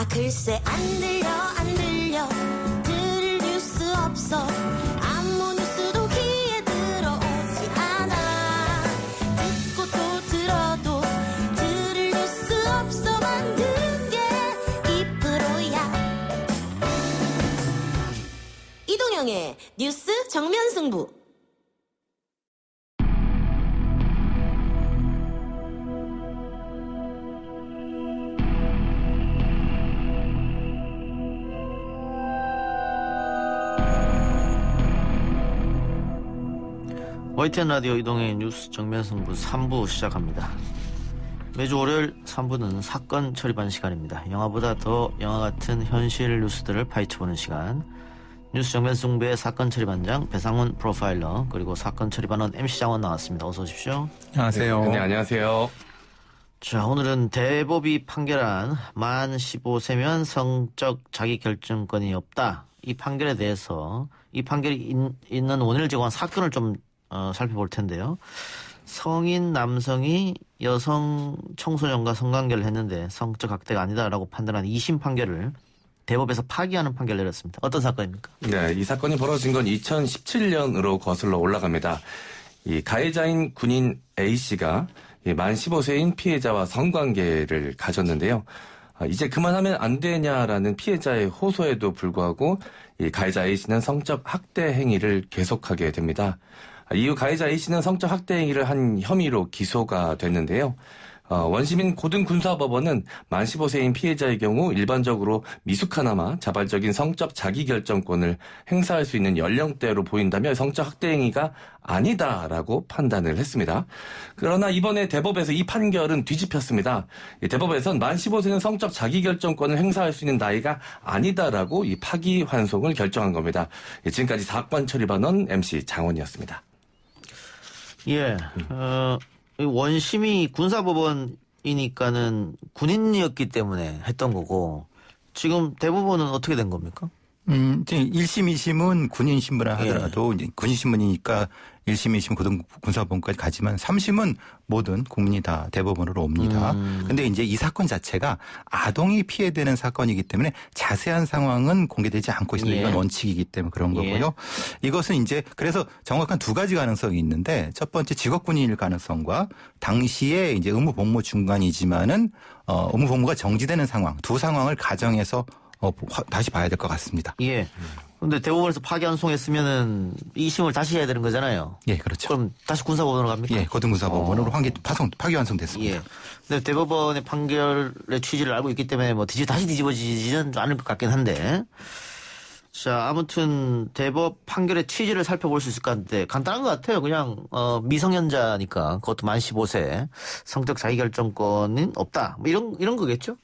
글쎄 안 들려 들을 뉴스 없어 아무 뉴스도 귀에 들어오지 않아 듣고 또 들어도 들을 뉴스 없어 만든 게 이 프로야 이동영의 뉴스 정면승부. YTN 라디오 이동의 뉴스 정면승부 3부 시작합니다. 매주 월요일 3부는 사건 처리반 시간입니다. 영화보다 더 영화 같은 현실 뉴스들을 파헤쳐보는 시간. 뉴스 정면승부의 사건 처리반장 배상훈 프로파일러 그리고 사건 처리반원 MC 장원 나왔습니다. 어서 오십시오. 안녕하세요. 네, 안녕하세요. 자, 오늘은 대법이 판결한 만 15세면 성적 자기결정권이 없다. 이 판결에 대해서 이 판결이 있는 원인을 제공한 사건을 좀 살펴볼 텐데요. 성인 남성이 여성 청소년과 성관계를 했는데 성적 학대가 아니다라고 판단한 2심 판결을 대법에서 파기하는 판결을 내렸습니다. 어떤 사건입니까? 네, 이 사건이 벌어진 건 2017년으로 거슬러 올라갑니다. 이 가해자인 군인 A씨가 만 15세인 피해자와 성관계를 가졌는데요. 이제 그만하면 안 되냐라는 피해자의 호소에도 불구하고 이 가해자 A씨는 성적 학대 행위를 계속하게 됩니다. 이후 가해자 A씨는 성적 학대 행위를 한 혐의로 기소가 됐는데요. 원시민 고등군사법원은 만 15세인 피해자의 경우 일반적으로 미숙하나마 자발적인 성적 자기결정권을 행사할 수 있는 연령대로 보인다며 성적 학대 행위가 아니다라고 판단을 했습니다. 그러나 이번에 대법에서 이 판결은 뒤집혔습니다. 대법에선 만 15세는 성적 자기결정권을 행사할 수 있는 나이가 아니다라고 이 파기환송을 결정한 겁니다. 지금까지 사건 처리반원 MC 장원이었습니다. 예, 원심이 군사법원이니까는 군인이었기 때문에 했던 거고 지금 대법원은 어떻게 된 겁니까? 이제 1심, 2심은 군인 신분을 하더라도 이제 군인 신분이니까 1심, 2심 고등군사법원까지 가지만 3심은 모든 국민이 다 대법원으로 옵니다. 근데 이제 이 사건 자체가 아동이 피해되는 사건이기 때문에 자세한 상황은 공개되지 않고 있습니다. 이건 원칙이기 때문에 그런 거고요. 이것은 이제 그래서 정확한 두 가지 가능성이 있는데 첫 번째 직업군인일 가능성과 당시에 이제 의무 복무 중간이지만은 의무 복무가 정지되는 상황 두 상황을 가정해서 다시 봐야 될 것 같습니다. 예. 근데 대법원에서 파기환송했으면은 2심을 다시 해야 되는 거잖아요. 예, 그렇죠. 그럼 다시 군사법원으로 갑니까? 예, 고등군사법원으로 파기환송됐습니다. 예. 근데 대법원의 판결의 취지를 알고 있기 때문에 뭐 다시 뒤집어지지는 않을 것 같긴 한데. 자, 아무튼 대법 판결의 취지를 살펴볼 수 있을 것 같은데 간단한 것 같아요. 그냥 미성년자니까 그것도 만 15세 성적 자기결정권은 없다. 뭐 이런 거겠죠?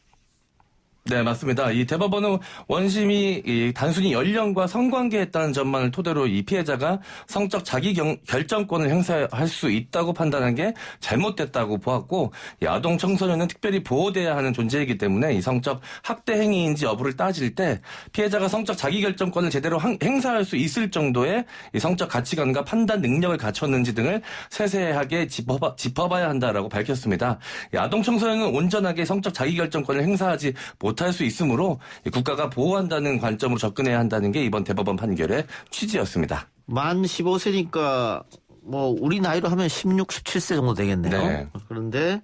네, 맞습니다. 이 대법원은 원심이 단순히 연령과 성관계했다는 점만을 토대로 이 피해자가 성적 자기결정권을 행사할 수 있다고 판단한 게 잘못됐다고 보았고, 이 아동 청소년은 특별히 보호돼야 하는 존재이기 때문에 이 성적 학대 행위인지 여부를 따질 때 피해자가 성적 자기결정권을 제대로 행사할 수 있을 정도의 이 성적 가치관과 판단 능력을 갖췄는지 등을 세세하게 짚어봐야 한다라고 밝혔습니다. 이 아동 청소년은 온전하게 성적 자기결정권을 행사하지 못할 수 있으므로 국가가 보호한다는 관점으로 접근해야 한다는 게 이번 대법원 판결의 취지였습니다. 만 15세니까 뭐 우리 나이로 하면 16, 17세 정도 되겠네요. 네. 그런데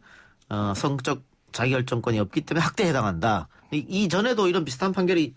성적 자기결정권이 없기 때문에 학대에 해당한다. 이전에도 이런 비슷한 판결이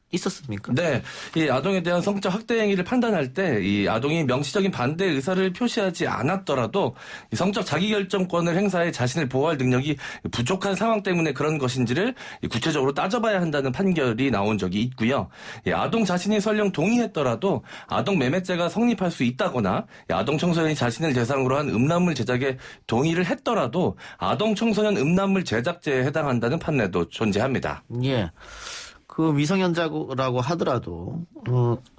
있었습니까? 네. 이 아동에 대한 성적 학대 행위를 판단할 때 이 아동이 명시적인 반대 의사를 표시하지 않았더라도 이 성적 자기결정권을 행사해 자신을 보호할 능력이 부족한 상황 때문에 그런 것인지를 구체적으로 따져봐야 한다는 판결이 나온 적이 있고요. 이 아동 자신이 설령 동의했더라도 아동 매매죄가 성립할 수 있다거나 아동 청소년이 자신을 대상으로 한 음란물 제작에 동의를 했더라도 아동 청소년 음란물 제작죄에 해당한다는 판례도 존재합니다. 예. 그 미성년자라고 하더라도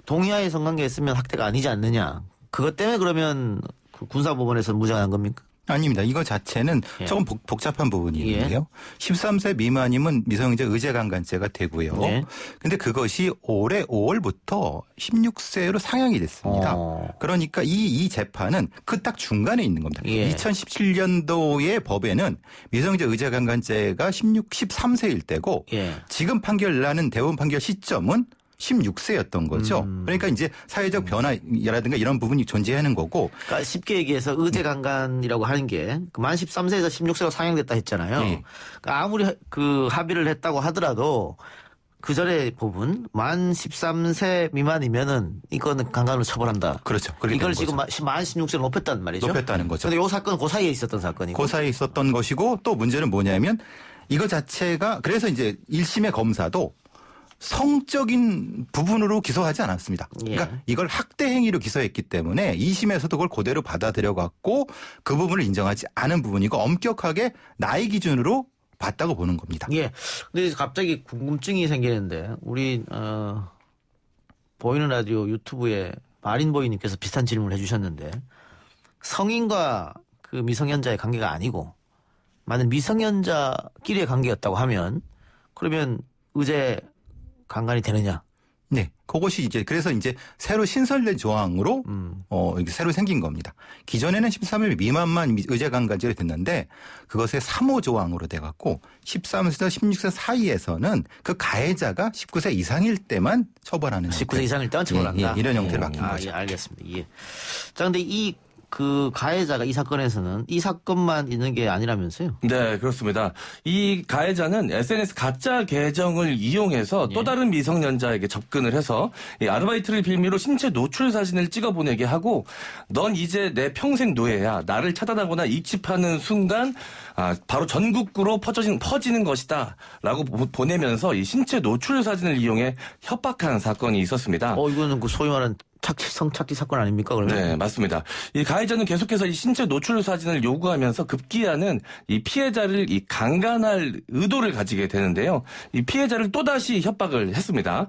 동의하에 성관계 했으면 학대가 아니지 않느냐. 그것 때문에 그러면 그 군사법원에서 무죄한 겁니까? 아닙니다. 이거 자체는 예. 조금 복잡한 부분이 있는데요. 13세 미만이면 미성년자 의제강간죄가 되고요. 예. 근데 그것이 올해 5월부터 16세로 상향이 됐습니다. 그러니까 이 재판은 그 딱 중간에 있는 겁니다. 예. 2017년도의 법에는 미성년자 의제강간죄가 13세일 때고 예. 지금 판결 나는 대법원 판결 시점은 16세였던 거죠. 그러니까 이제 사회적 변화라든가 이런 부분이 존재하는 거고. 그러니까 쉽게 얘기해서 의제강간이라고 하는 게 만 13세에서 16세로 상향됐다 했잖아요. 네. 그러니까 아무리 그 합의를 했다고 하더라도 그 전에 법은 만 13세 미만이면은 이거는 강간으로 처벌한다. 그렇죠. 그렇게 이걸 되는 지금 거죠. 만 16세로 높였단 말이죠. 높였다는 거죠. 그런데 이 사건은 그 사이에 있었던 사건이고. 그 사이에 있었던 것이고 또 문제는 뭐냐면 이거 자체가 그래서 이제 1심의 검사도 성적인 부분으로 기소하지 않았습니다. 예. 그러니까 이걸 학대 행위로 기소했기 때문에 2심에서도 그걸 그대로 받아들여 갖고 그 부분을 인정하지 않은 부분이고 엄격하게 나이 기준으로 봤다고 보는 겁니다. 예. 근데 갑자기 궁금증이 생기는데 우리 보이는 라디오 유튜브에 마린보이님께서 비슷한 질문을 해주셨는데 성인과 그 미성년자의 관계가 아니고 만약 미성년자끼리의 관계였다고 하면 그러면 의제 강간이 되느냐? 네. 그것이 이제 그래서 이제 새로 신설된 조항으로 이게 새로 생긴 겁니다. 기존에는 13일 미만만 의제강간죄가 됐는데 그것의 3호 조항으로 돼 갖고 13세에서 16세 사이에서는 그 가해자가 19세 이상일 때만 처벌하는 19세 이상일 때만 처벌한다. 예, 이런 형태로 바뀐 아, 거죠. 예, 알겠습니다. 예. 자, 근데 그 가해자가 이 사건에서는 이 사건만 있는 게 아니라면서요? 네, 그렇습니다. 이 가해자는 SNS 가짜 계정을 이용해서 또 다른 미성년자에게 접근을 해서 이 아르바이트를 빌미로 신체 노출 사진을 찍어 보내게 하고 넌 이제 내 평생 노예야. 나를 차단하거나 익집하는 순간 바로 전국구로 퍼지는 것이다. 라고 보내면서 이 신체 노출 사진을 이용해 협박한 사건이 있었습니다. 이거는 그 소위 말하는 성착취 사건 아닙니까, 그러면? 네, 맞습니다. 이 가해자는 계속해서 이 신체 노출 사진을 요구하면서 급기야는 이 피해자를 이 강간할 의도를 가지게 되는데요. 이 피해자를 또다시 협박을 했습니다.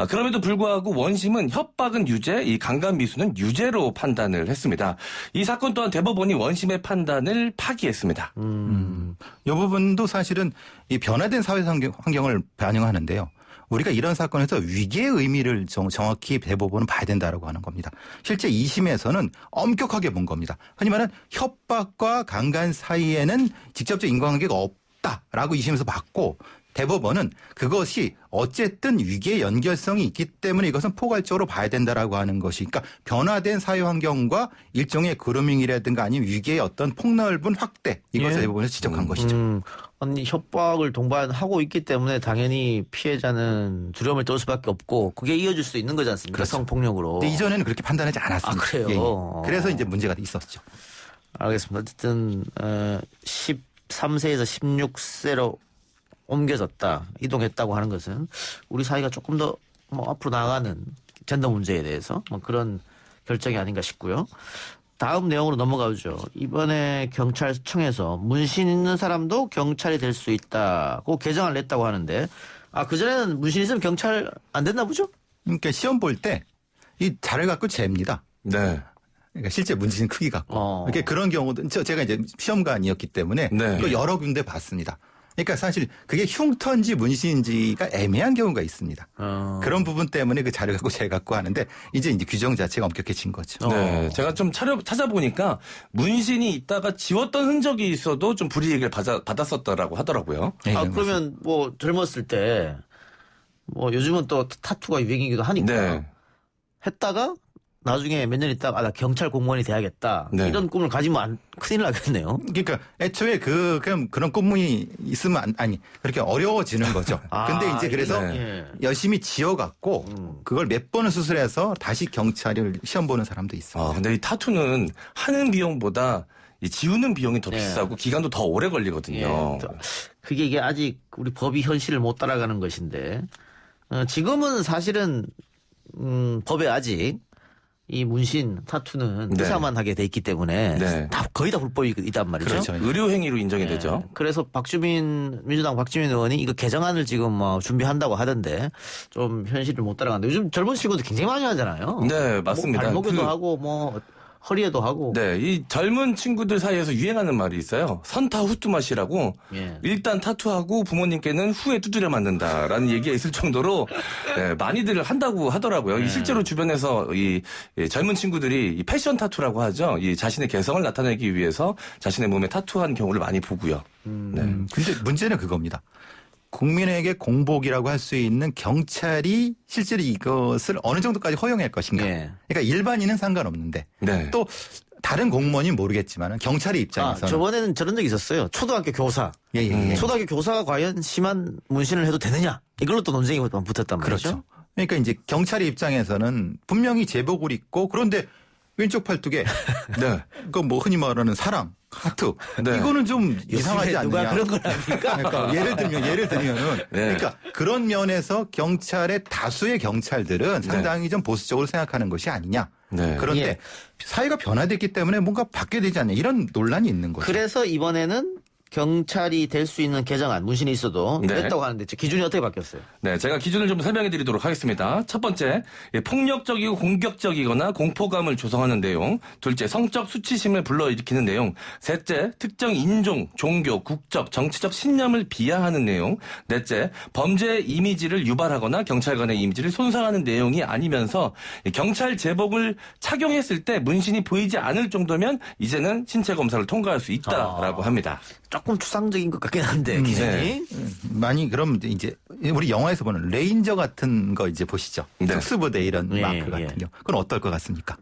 그럼에도 불구하고 원심은 협박은 유죄, 이 강간 미수는 유죄로 판단을 했습니다. 이 사건 또한 대법원이 원심의 판단을 파기했습니다. 이 부분도 사실은 이 변화된 사회 환경을 반영하는데요. 우리가 이런 사건에서 위계의 의미를 정확히 대법원은 봐야 된다라고 하는 겁니다. 실제 2심에서는 엄격하게 본 겁니다. 흔히 말하는 협박과 강간 사이에는 직접적 인과관계가 없다라고 2심에서 봤고 대법원은 그것이 어쨌든 위계의 연결성이 있기 때문에 이것은 포괄적으로 봐야 된다라고 하는 것이 그러니까 변화된 사회 환경과 일종의 그루밍이라든가 아니면 위계의 어떤 폭넓은 확대 이것을 예. 대법원에서 지적한 것이죠. 아니, 협박을 동반하고 있기 때문에 당연히 피해자는 두려움을 떨 수밖에 없고 그게 이어질 수 있는 거지 않습니까? 그렇죠. 성폭력으로. 근데 이전에는 그렇게 판단하지 않았습니다. 아, 그래요? 예, 예. 그래서 이제 문제가 있었죠. 알겠습니다. 어쨌든 13세에서 16세로 옮겨졌다, 이동했다고 하는 것은 우리 사회가 조금 더 앞으로 나아가는 젠더 문제에 대해서 그런 결정이 아닌가 싶고요. 다음 내용으로 넘어가죠. 이번에 경찰청에서 문신 있는 사람도 경찰이 될 수 있다고 개정을 냈다고 하는데 그전에는 문신 있으면 경찰 안 됐나 보죠? 그러니까 시험 볼 때 이 자를 갖고 잽니다. 네. 그러니까 실제 문신 크기 갖고. 그러니까 그런 경우도 제가 이제 시험관이었기 때문에 네. 또 여러 군데 봤습니다. 그러니까 사실 그게 흉터인지 문신인지가 애매한 경우가 있습니다. 그런 부분 때문에 그 자를 갖고 재 갖고 하는데 이제 규정 자체가 엄격해진 거죠. 네, 제가 좀 찾아보니까 문신이 있다가 지웠던 흔적이 있어도 좀 불이익을 받았었다라고 하더라고요. 네, 그러면 젊었을 때 요즘은 또 타투가 유행이기도 하니까 네. 했다가 나중에 몇 년 있다가 나 경찰 공무원이 돼야겠다. 네. 이런 꿈을 가지면 큰일 나겠네요. 그러니까 애초에 그런 꿈이 있으면 그렇게 어려워지는 거죠. 근데 이제 그래서 네. 열심히 지어갖고 그걸 몇 번을 수술해서 다시 경찰을 시험 보는 사람도 있어요. 근데 이 타투는 하는 비용보다 이 지우는 비용이 더 네. 비싸고 기간도 더 오래 걸리거든요. 그게 이게 아직 우리 법이 현실을 못 따라가는 것인데 지금은 사실은 법에 아직 이 문신, 타투는 네. 의사만 하게 돼 있기 때문에 네. 거의 다 불법이단 말이죠. 그렇죠. 의료 행위로 인정이 네. 되죠. 그래서 민주당 박주민 의원이 이거 개정안을 지금 준비한다고 하던데 좀 현실을 못 따라가는데 요즘 젊은 친구들 굉장히 많이 하잖아요. 네, 맞습니다. 발목에도 하고 허리에도 하고. 네, 이 젊은 친구들 사이에서 유행하는 말이 있어요. 선타 후뚜맛이라고. 예. 일단 타투하고 부모님께는 후에 두드려 맞는다라는 얘기가 있을 정도로 네, 많이들 한다고 하더라고요. 이 실제로 주변에서 이 젊은 친구들이 이 패션 타투라고 하죠. 이 자신의 개성을 나타내기 위해서 자신의 몸에 타투한 경우를 많이 보고요. 네. 근데 문제는 그겁니다. 국민에게 공복이라고 할 수 있는 경찰이 실제로 이것을 어느 정도까지 허용할 것인가. 예. 그러니까 일반인은 상관없는데 네. 또 다른 공무원이 모르겠지만 경찰의 아, 입장에서는 저번에는 저런 적이 있었어요. 초등학교 교사. 예. 초등학교 교사가 과연 심한 문신을 해도 되느냐? 이걸로 또 논쟁이 붙었단 말이죠. 그렇죠. 그러니까 이제 경찰의 입장에서는 분명히 제복을 입고 그런데 왼쪽 팔뚝에 네. 그 뭐 흔히 말하는 사랑, 하트 네. 이거는 좀 이상하지 요즘에 누가 않느냐. 그런 걸 합니까? 그러니까 예를 들면은 네. 그러니까 그런 면에서 경찰의 다수의 경찰들은 상당히 좀 보수적으로 생각하는 것이 아니냐. 네. 그런데 예. 사회가 변화됐기 때문에 뭔가 바뀌어야 되지 않냐 이런 논란이 있는 거죠. 그래서 이번에는 경찰이 될 수 있는 개정안 문신이 있어도 네. 됐다고 하는데 기준이 어떻게 바뀌었어요? 네, 제가 기준을 좀 설명해 드리도록 하겠습니다. 첫 번째, 폭력적이고 공격적이거나 공포감을 조성하는 내용. 둘째, 성적 수치심을 불러일으키는 내용. 셋째, 특정 인종, 종교, 국적, 정치적 신념을 비하하는 내용. 넷째, 범죄의 이미지를 유발하거나 경찰관의 이미지를 손상하는 내용이 아니면서 경찰 제복을 착용했을 때 문신이 보이지 않을 정도면 이제는 신체 검사를 통과할 수 있다라고 합니다. 조금 추상적인 것 같긴 한데 기준이. 네. 많이 그럼 이제 우리 영화에서 보는 레인저 같은 거 이제 보시죠. 네. 특수부대 이런 예, 마크 같은 예. 경우. 그건 어떨 것 같습니까?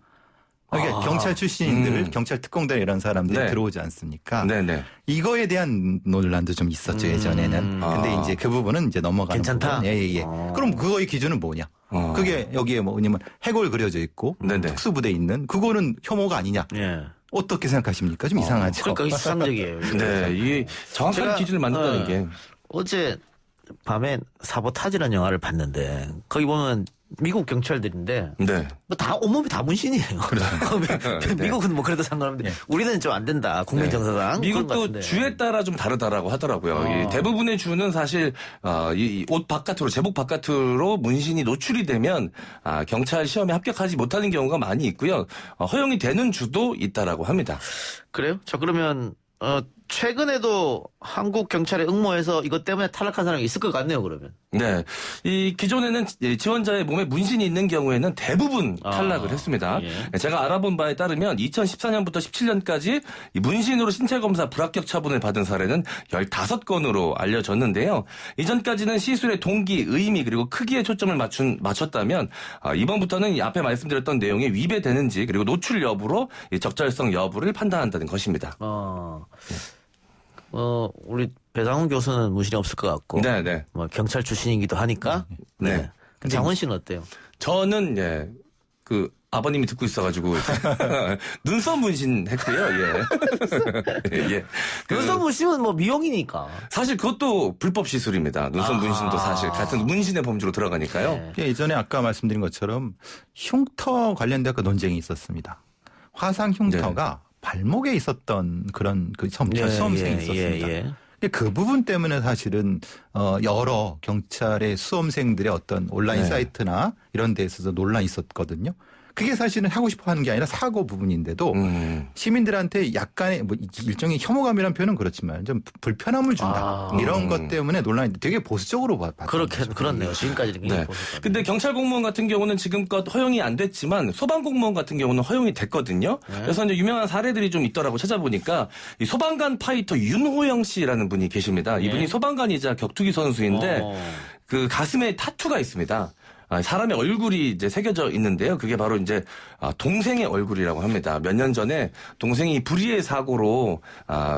그러니까 경찰 출신들, 경찰 특공대 이런 사람들이 네. 들어오지 않습니까? 네네. 이거에 대한 논란도 좀 있었죠 예전에는. 근데 이제 그 부분은 이제 넘어가는 괜찮다? 부분. 예. 그럼 그거의 기준은 뭐냐? 그게 여기에 뭐냐면 해골 그려져 있고 네네. 특수부대 있는 그거는 혐오가 아니냐? 예. 어떻게 생각하십니까? 좀 이상하죠. 그러니까 이게 추상적이에요. 네, 이 정확한 제가, 기준을 만든다는 게. 어제 밤에 사보타지라는 영화를 봤는데 거기 보면 미국 경찰들인데 네. 뭐 다 온몸이 다 문신이에요. 미국은 뭐 그래도 상관없는데 우리는 좀 안 된다. 국민 정서상. 미국도 주에 따라 좀 다르다라고 하더라고요. 이 대부분의 주는 사실 이 옷 바깥으로 제복 바깥으로 문신이 노출이 되면 경찰 시험에 합격하지 못하는 경우가 많이 있고요. 허용이 되는 주도 있다라고 합니다. 그래요? 자 그러면 최근에도 한국 경찰에 응모해서 이것 때문에 탈락한 사람이 있을 것 같네요. 그러면. 네. 이 기존에는 지원자의 몸에 문신이 있는 경우에는 대부분 탈락을 했습니다. 예. 제가 알아본 바에 따르면 2014년부터 17년까지 이 문신으로 신체 검사 불합격 처분을 받은 사례는 15건으로 알려졌는데요. 이전까지는 시술의 동기, 의미 그리고 크기에 초점을 맞췄다면 이번부터는 이 앞에 말씀드렸던 내용에 위배되는지 그리고 노출 여부로 이 적절성 여부를 판단한다는 것입니다. 우리 배상훈 교수는 문신이 없을 것 같고. 네. 뭐 경찰 출신이기도 하니까. 네. 장원 씨는 어때요? 저는 그 아버님이 듣고 있어가지고 눈썹 문신 했고요. 예. 눈썹 문신은 뭐 미용이니까. 사실 그것도 불법 시술입니다. 눈썹 문신도 사실 같은 문신의 범주로 들어가니까요. 네. 예전에 아까 말씀드린 것처럼 흉터 관련된 그 논쟁이 있었습니다. 화상 흉터가 발목에 있었던 그런 그 수험생이 있었습니다. 근데 그 부분 때문에 사실은 여러 경찰의 수험생들의 어떤 온라인 사이트나 이런 데 있어서 논란이 있었거든요. 그게 사실은 하고 싶어 하는 게 아니라 사고 부분인데도 시민들한테 약간의 뭐 일종의 혐오감이라는 표현은 그렇지만 좀 불편함을 준다. 이런 것 때문에 논란이 되게 보수적으로 봤죠. 그렇네요. 지금까지 굉장히 네. 보셨다면. 근데 경찰 공무원 같은 경우는 지금껏 허용이 안 됐지만 소방 공무원 같은 경우는 허용이 됐거든요. 그래서 이제 유명한 사례들이 좀 있더라고 찾아보니까 이 소방관 파이터 윤호영 씨라는 분이 계십니다. 이분이 소방관이자 격투기 선수인데 그 가슴에 타투가 있습니다. 사람의 얼굴이 이제 새겨져 있는데요. 그게 바로 이제 동생의 얼굴이라고 합니다. 몇 년 전에 동생이 불의의 사고로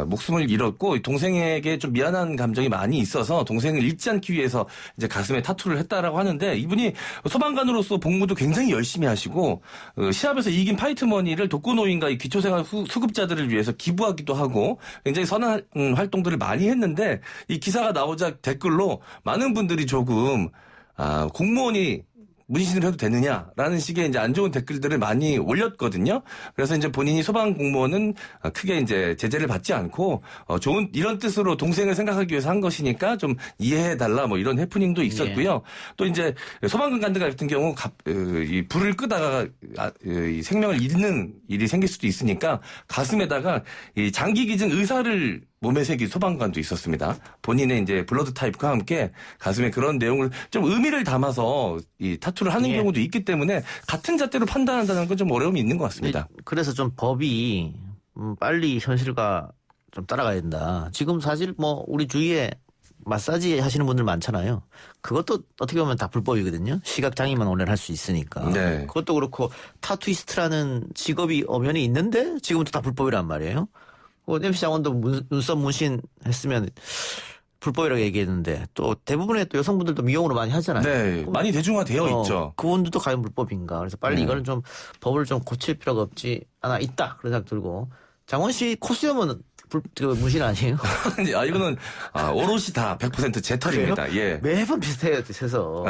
목숨을 잃었고 동생에게 좀 미안한 감정이 많이 있어서 동생을 잃지 않기 위해서 이제 가슴에 타투를 했다라고 하는데 이분이 소방관으로서 복무도 굉장히 열심히 하시고 시합에서 이긴 파이트머니를 독거노인과 이 기초생활 수급자들을 위해서 기부하기도 하고 굉장히 선한 활동들을 많이 했는데 이 기사가 나오자 댓글로 많은 분들이 조금 공무원이 문신을 해도 되느냐라는 식의 이제 안 좋은 댓글들을 많이 올렸거든요. 그래서 이제 본인이 소방 공무원은 크게 이제 제재를 받지 않고 좋은 이런 뜻으로 동생을 생각하기 위해서 한 것이니까 좀 이해해달라 뭐 이런 해프닝도 있었고요. 또 이제 소방관들 같은 경우 이 불을 끄다가 이 생명을 잃는 일이 생길 수도 있으니까 가슴에다가 이 장기 기증 의사를 몸에 새긴 소방관도 있었습니다. 본인의 이제 블러드 타입과 함께 가슴에 그런 내용을 좀 의미를 담아서 이 타투를 하는 경우도 있기 때문에 같은 잣대로 판단한다는 건 좀 어려움이 있는 것 같습니다. 그래서 좀 법이 빨리 현실과 좀 따라가야 된다. 지금 사실 뭐 우리 주위에 마사지 하시는 분들 많잖아요. 그것도 어떻게 보면 다 불법이거든요. 시각장애만 원래는 할 수 있으니까. 네. 그것도 그렇고 타투이스트라는 직업이 엄연히 있는데 지금도 다 불법이란 말이에요. MC 장원도 눈썹 문신 했으면 불법이라고 얘기했는데 또 대부분의 또 여성분들도 미용으로 많이 하잖아요. 네, 많이 대중화되어 있죠. 그분들도 과연 불법인가. 그래서 빨리 이거는 좀 법을 좀 고칠 필요가 없지 않아 있다. 그런 생각 들고. 장원 씨 코수염은 문신 아니에요? 이거는 오롯이 다 100% 제 털입니다. 예. 매번 비슷해요, 그래서.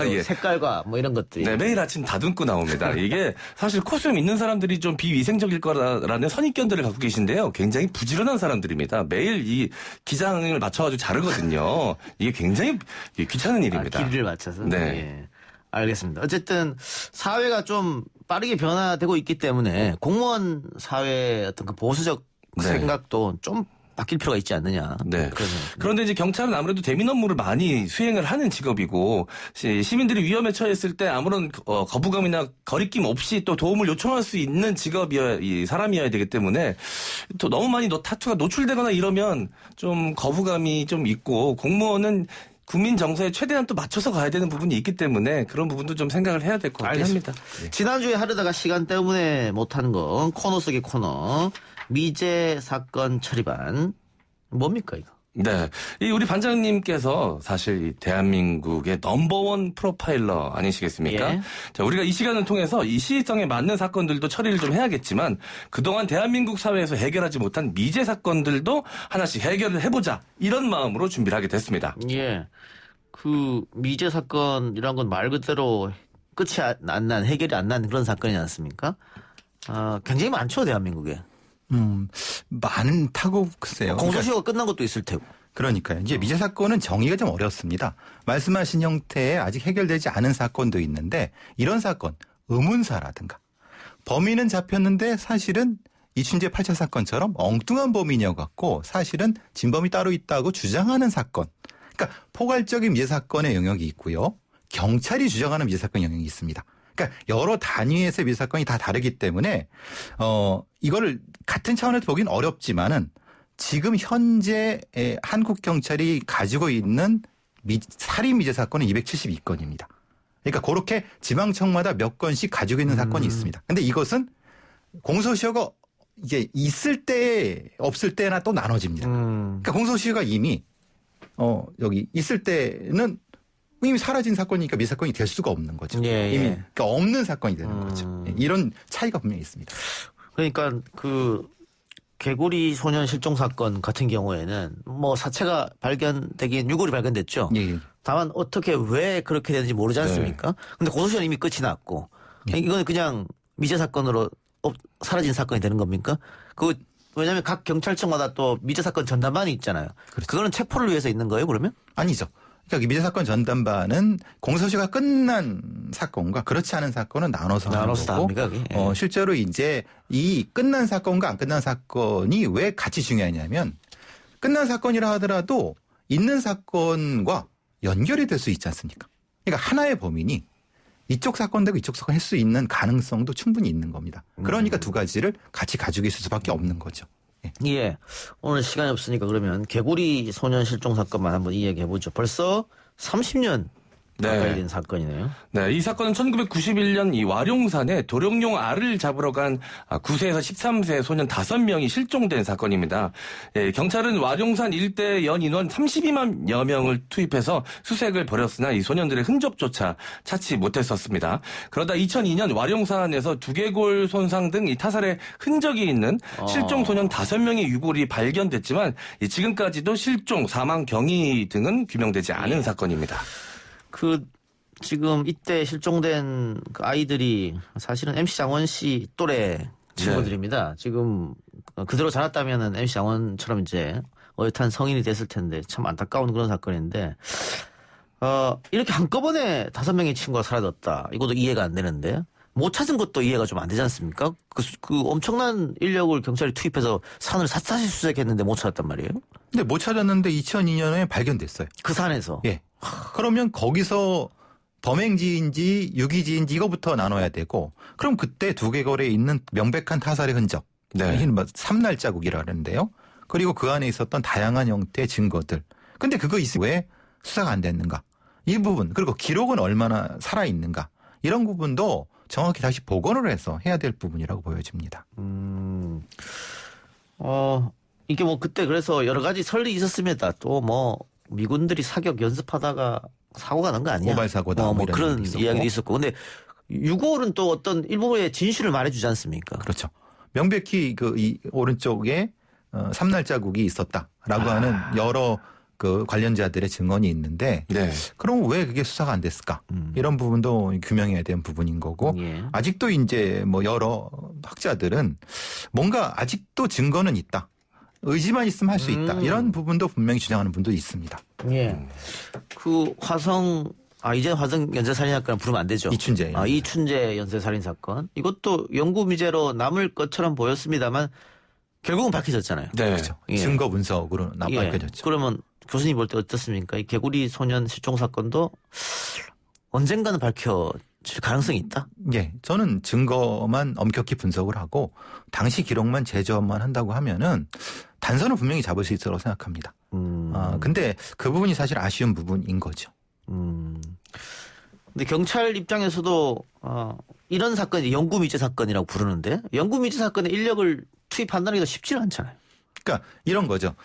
예. 색깔과 뭐 이런 것들이. 네, 매일 아침 다듬고 나옵니다. 이게 사실 코수염 있는 사람들이 좀 비위생적일 거라는 선입견들을 갖고 계신데요. 굉장히 부지런한 사람들입니다. 매일 이 기장을 맞춰가지고 자르거든요. 이게 굉장히 귀찮은 일입니다. 길이를 맞춰서. 네. 예. 알겠습니다. 어쨌든 사회가 좀 빠르게 변화되고 있기 때문에 공무원 사회의 어떤 그 보수적 네. 생각도 좀 바뀔 필요가 있지 않느냐. 네. 그런데 이제 경찰은 아무래도 대민 업무를 많이 수행을 하는 직업이고 시민들이 위험에 처했을 때 아무런 거부감이나 거리낌 없이 또 도움을 요청할 수 있는 사람이어야 되기 때문에 또 너무 많이 타투가 노출되거나 이러면 좀 거부감이 좀 있고 공무원은 국민 정서에 최대한 또 맞춰서 가야 되는 부분이 있기 때문에 그런 부분도 좀 생각을 해야 될 것 같긴 합니다. 네. 지난주에 하려다가 시간 때문에 못하는 거 코너 속의 코너 미제 사건 처리반 뭡니까 이거? 네, 우리 반장님께서 사실 이 대한민국의 넘버원 프로파일러 아니시겠습니까? 예. 자, 우리가 이 시간을 통해서 이 시의성에 맞는 사건들도 처리를 좀 해야겠지만 그동안 대한민국 사회에서 해결하지 못한 미제 사건들도 하나씩 해결을 해보자 이런 마음으로 준비를 하게 됐습니다. 예, 그 미제 사건이란 건 말 그대로 끝이 안 난 해결이 안 난 그런 사건이지 않습니까? 굉장히 많죠 대한민국에. 많다고 글쎄요. 공소시효가 끝난 것도 있을 테고. 그러니까요. 이제 미제 사건은 정의가 좀 어렵습니다. 말씀하신 형태의 아직 해결되지 않은 사건도 있는데 이런 사건, 의문사라든가 범인은 잡혔는데 사실은 이춘재 8차 사건처럼 엉뚱한 범인이어갖고 사실은 진범이 따로 있다고 주장하는 사건. 그러니까 포괄적인 미제 사건의 영역이 있고요. 경찰이 주장하는 미제 사건 영역이 있습니다. 그러니까 여러 단위에서 미제 사건이 다 다르기 때문에 이거를 같은 차원에서 보긴 어렵지만은 지금 현재 한국 경찰이 가지고 있는 살인 미제 사건은 272건입니다. 그러니까 그렇게 지방청마다 몇 건씩 가지고 있는 사건이 있습니다. 근데 이것은 공소시효가 이제 있을 때 없을 때나 또 나눠집니다. 그러니까 공소시효가 이미 여기 있을 때는 이미 사라진 사건이니까 미사건이 될 수가 없는 거죠. 예, 예. 이미 그러니까 없는 사건이 되는 거죠. 이런 차이가 분명히 있습니다. 그러니까 그 개구리 소년 실종 사건 같은 경우에는 뭐 사체가 발견되긴 유골이 발견됐죠. 예. 다만 어떻게 왜 그렇게 되는지 모르지 않습니까? 네. 근데 공소시효는 이미 끝이 났고 이건 그냥 미제 사건으로 사라진 사건이 되는 겁니까? 왜냐하면 각 경찰청마다 또 미제 사건 전담반이 있잖아요. 그렇죠. 그거는 체포를 위해서 있는 거예요, 그러면? 아니죠. 그러니까 미제 사건 전담반은 공소시효가 끝난 사건과 그렇지 않은 사건은 나눠서 하는 다 거고 합니까, 그게? 예. 실제로 이제 이 끝난 사건과 안 끝난 사건이 왜 같이 중요하냐면 끝난 사건이라 하더라도 있는 사건과 연결이 될 수 있지 않습니까? 그러니까 하나의 범인이 이쪽 사건 되고 이쪽 사건 할 수 있는 가능성도 충분히 있는 겁니다. 그러니까 두 가지를 같이 가지고 있을 수밖에 없는 거죠. 예. 오늘 시간이 없으니까 그러면 개구리 소년 실종 사건만 한번 이야기해보죠. 벌써 30년 가까이 된 사건이네요. 네, 이 사건은 1991년 이 와룡산에 도룡뇽 알을 잡으러 간 9세에서 13세 소년 5명이 실종된 사건입니다. 예, 경찰은 와룡산 일대 연 인원 32만여 명을 투입해서 수색을 벌였으나 이 소년들의 흔적조차 찾지 못했었습니다. 그러다 2002년 와룡산에서 두개골 손상 등 이 타살의 흔적이 있는 실종 소년 5명의 유골이 발견됐지만 지금까지도 실종, 사망, 경위 등은 규명되지 않은 사건입니다. 지금 이때 실종된 그 아이들이 사실은 MC 장원 씨 또래 친구들입니다. 지금 그대로 자랐다면은 MC 장원처럼 이제 어엿한 성인이 됐을 텐데 참 안타까운 그런 사건인데 이렇게 한꺼번에 5명의 친구가 사라졌다. 이것도 이해가 안 되는데 못 찾은 것도 이해가 좀 안 되지 않습니까? 그 엄청난 인력을 경찰이 투입해서 산을 샅샅이 수색했는데 못 찾았단 말이에요. 근데 못 찾았는데 2002년에 발견됐어요. 그 산에서. 예. 그러면 거기서 범행지인지 유기지인지 이거부터 나눠야 되고 그럼 그때 두개골에 있는 명백한 타살의 흔적. 네. 이는 3날 자국이라 하는데요. 그리고 그 안에 있었던 다양한 형태의 증거들. 근데 그거 있으면 왜 수사가 안 됐는가? 이 부분 그리고 기록은 얼마나 살아있는가? 이런 부분도 정확히 다시 복원을 해서 해야 될 부분이라고 보여집니다. 이게 뭐 그때 그래서 여러 가지 설리 있었습니다. 또 뭐 미군들이 사격 연습하다가 사고가 난 거 아니야? 고발 사고다 뭐 뭐 이런 그런 얘기도 있었고. 이야기도 있었고. 근데 6월은 또 어떤 일부의 진실을 말해주지 않습니까? 그렇죠. 명백히 이 오른쪽에 3날 자국이 있었다라고 하는 여러 그 관련자들의 증언이 있는데 네. 그럼 왜 그게 수사가 안 됐을까? 이런 부분도 규명해야 되는 부분인 거고 예. 아직도 이제 뭐 여러 학자들은 뭔가 아직도 증거는 있다. 의지만 있으면 할 수 있다. 이런 부분도 분명히 주장하는 분도 있습니다. 예. 그 이제 화성 연쇄살인사건 부르면 안 되죠. 이춘재. 이춘재 연쇄살인사건. 이것도 영구미제로 남을 것처럼 보였습니다만 결국은 밝혀졌잖아요. 네. 그렇죠. 예. 증거 분석으로 밝혀졌죠. 그러면 교수님 볼 때 어떻습니까? 이 개구리 소년 실종 사건도 언젠가는 밝혀질 가능성이 있다? 예. 저는 증거만 엄격히 분석을 하고 당시 기록만 재조합만 한다고 하면은 단서는 분명히 잡을 수 있을 거라고 생각합니다. 근데 그 부분이 사실 아쉬운 부분인 거죠. 근데 경찰 입장에서도 이런 사건이 영구미제 사건이라고 부르는데 영구미제 사건에 인력을 투입한다는 게 쉽지는 않잖아요. 그러니까 이런 거죠.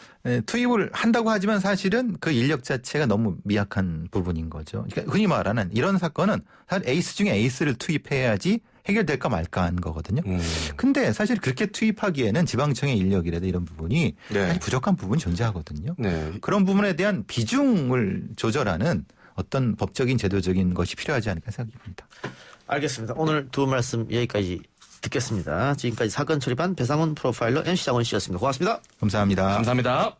투입을 한다고 하지만 사실은 그 인력 자체가 너무 미약한 부분인 거죠. 그러니까 흔히 말하는 이런 사건은 사실 에이스 중에 에이스를 투입해야지 해결될까 말까 하는 거거든요. 근데 사실 그렇게 투입하기에는 지방청의 인력이라든 이런 부분이 네. 사실 부족한 부분이 존재하거든요. 네. 그런 부분에 대한 비중을 조절하는 어떤 법적인 제도적인 것이 필요하지 않을까 생각합니다. 알겠습니다. 오늘 두 말씀 여기까지 듣겠습니다. 지금까지 사건 처리반 배상훈 프로파일러 MC 장원 씨였습니다. 고맙습니다. 감사합니다. 감사합니다.